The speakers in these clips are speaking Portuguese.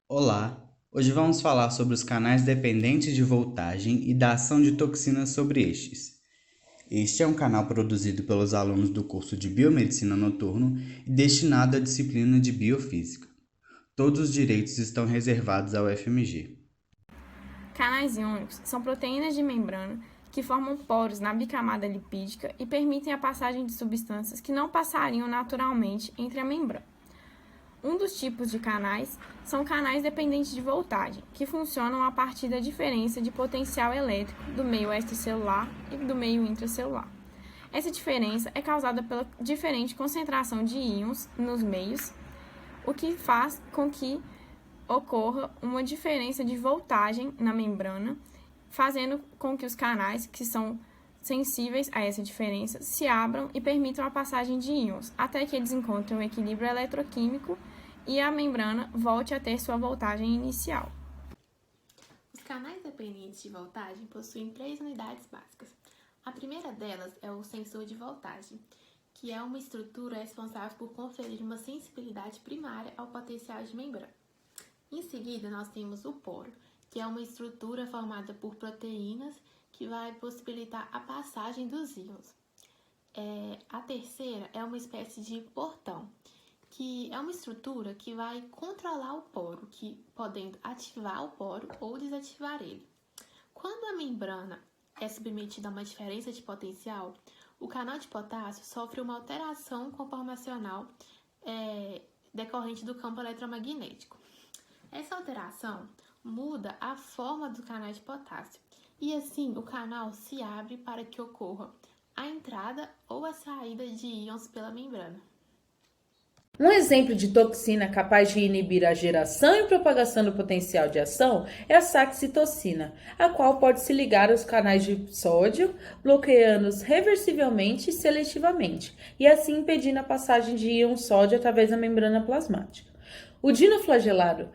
Olá! Hoje vamos falar sobre os canais dependentes de voltagem e da ação de toxinas sobre estes. Este é um canal produzido pelos alunos do curso de Biomedicina Noturno e destinado à disciplina de Biofísica. Todos os direitos estão reservados ao FMG. Canais iônicos são proteínas de membrana que formam poros na bicamada lipídica e permitem a passagem de substâncias que não passariam naturalmente entre a membrana. Um dos tipos de canais são canais dependentes de voltagem, que funcionam a partir da diferença de potencial elétrico do meio extracelular e do meio intracelular. Essa diferença é causada pela diferente concentração de íons nos meios, o que faz com que ocorra uma diferença de voltagem na membrana, fazendo com que os canais que são sensíveis a essa diferença se abram e permitam a passagem de íons, até que eles encontrem um equilíbrio eletroquímico e a membrana volte a ter sua voltagem inicial. Os canais dependentes de voltagem possuem três unidades básicas. A primeira delas é o sensor de voltagem, que é uma estrutura responsável por conferir uma sensibilidade primária ao potencial de membrana. Em seguida, nós temos o poro, que é uma estrutura formada por proteínas que vai possibilitar a passagem dos íons. A terceira é uma espécie de portão, que é uma estrutura que vai controlar o poro, podendo ativar o poro ou desativar ele. Quando a membrana é submetida a uma diferença de potencial, o canal de potássio sofre uma alteração conformacional decorrente do campo eletromagnético. Essa alteração muda a forma do canal de potássio e assim o canal se abre para que ocorra a entrada ou a saída de íons pela membrana. Um exemplo de toxina capaz de inibir a geração e propagação do potencial de ação é a saxitocina, a qual pode se ligar aos canais de sódio, bloqueando-os reversivelmente e seletivamente, e assim impedindo a passagem de íon sódio através da membrana plasmática. O dinoflagelado,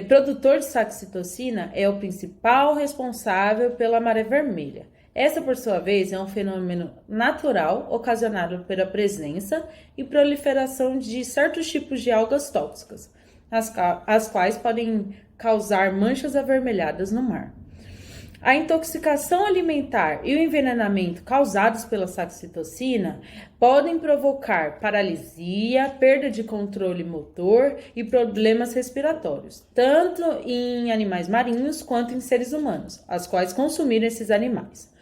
produtor de saxitocina, é o principal responsável pela maré vermelha. Essa, por sua vez, é um fenômeno natural ocasionado pela presença e proliferação de certos tipos de algas tóxicas, as quais podem causar manchas avermelhadas no mar. A intoxicação alimentar e o envenenamento causados pela saxitocina podem provocar paralisia, perda de controle motor e problemas respiratórios, tanto em animais marinhos quanto em seres humanos, as quais consumiram esses animais.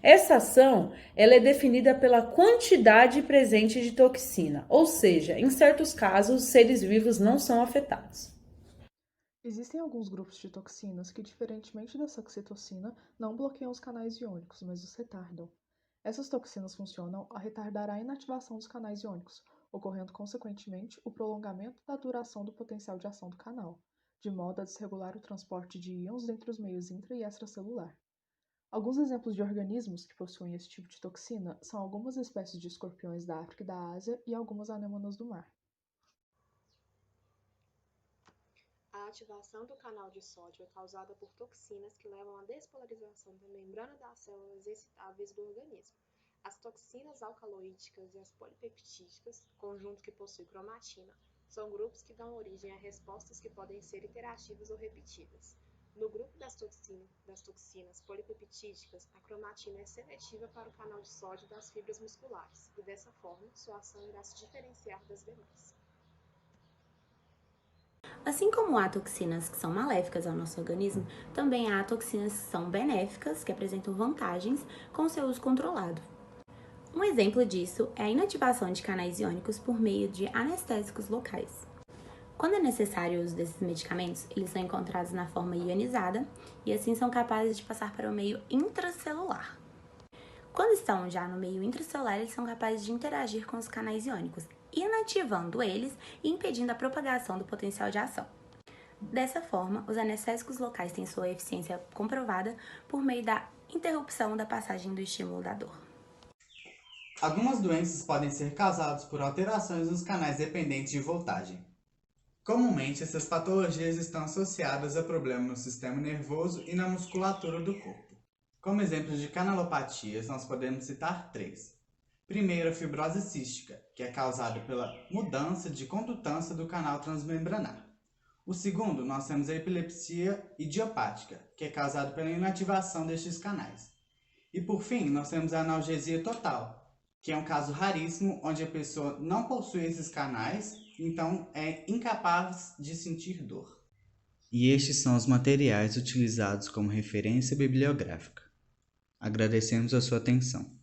Essa ação ela é definida pela quantidade presente de toxina, ou seja, em certos casos, os seres vivos não são afetados. Existem alguns grupos de toxinas que, diferentemente da saxitocina, não bloqueiam os canais iônicos, mas os retardam. Essas toxinas funcionam a retardar a inativação dos canais iônicos, ocorrendo consequentemente o prolongamento da duração do potencial de ação do canal, de modo a desregular o transporte de íons entre os meios intra e extracelular. Alguns exemplos de organismos que possuem esse tipo de toxina são algumas espécies de escorpiões da África e da Ásia e algumas anêmonas do mar. A ativação do canal de sódio é causada por toxinas que levam à despolarização da membrana das células excitáveis do organismo. As toxinas alcaloídicas e as polipeptídicas, conjunto que possui cromatina, são grupos que dão origem a respostas que podem ser iterativas ou repetidas. No grupo das toxinas polipeptídicas, a cromatina é seletiva para o canal de sódio das fibras musculares e, dessa forma, sua ação irá se diferenciar das demais. Assim como há toxinas que são maléficas ao nosso organismo, também há toxinas que são benéficas, que apresentam vantagens com seu uso controlado. Um exemplo disso é a inativação de canais iônicos por meio de anestésicos locais. Quando é necessário o uso desses medicamentos, eles são encontrados na forma ionizada e assim são capazes de passar para o meio intracelular. Quando estão já no meio intracelular, eles são capazes de interagir com os canais iônicos, inativando eles e impedindo a propagação do potencial de ação. Dessa forma, os anestésicos locais têm sua eficiência comprovada por meio da interrupção da passagem do estímulo da dor. Algumas doenças podem ser causadas por alterações nos canais dependentes de voltagem. Comumente, essas patologias estão associadas a problemas no sistema nervoso e na musculatura do corpo. Como exemplos de canalopatias, nós podemos citar três. Primeiro, a fibrose cística, que é causada pela mudança de condutância do canal transmembranar. O segundo, nós temos a epilepsia idiopática, que é causada pela inativação destes canais. E por fim, nós temos a analgesia total, que é um caso raríssimo onde a pessoa não possui esses canais, então é incapaz de sentir dor. E estes são os materiais utilizados como referência bibliográfica. Agradecemos a sua atenção.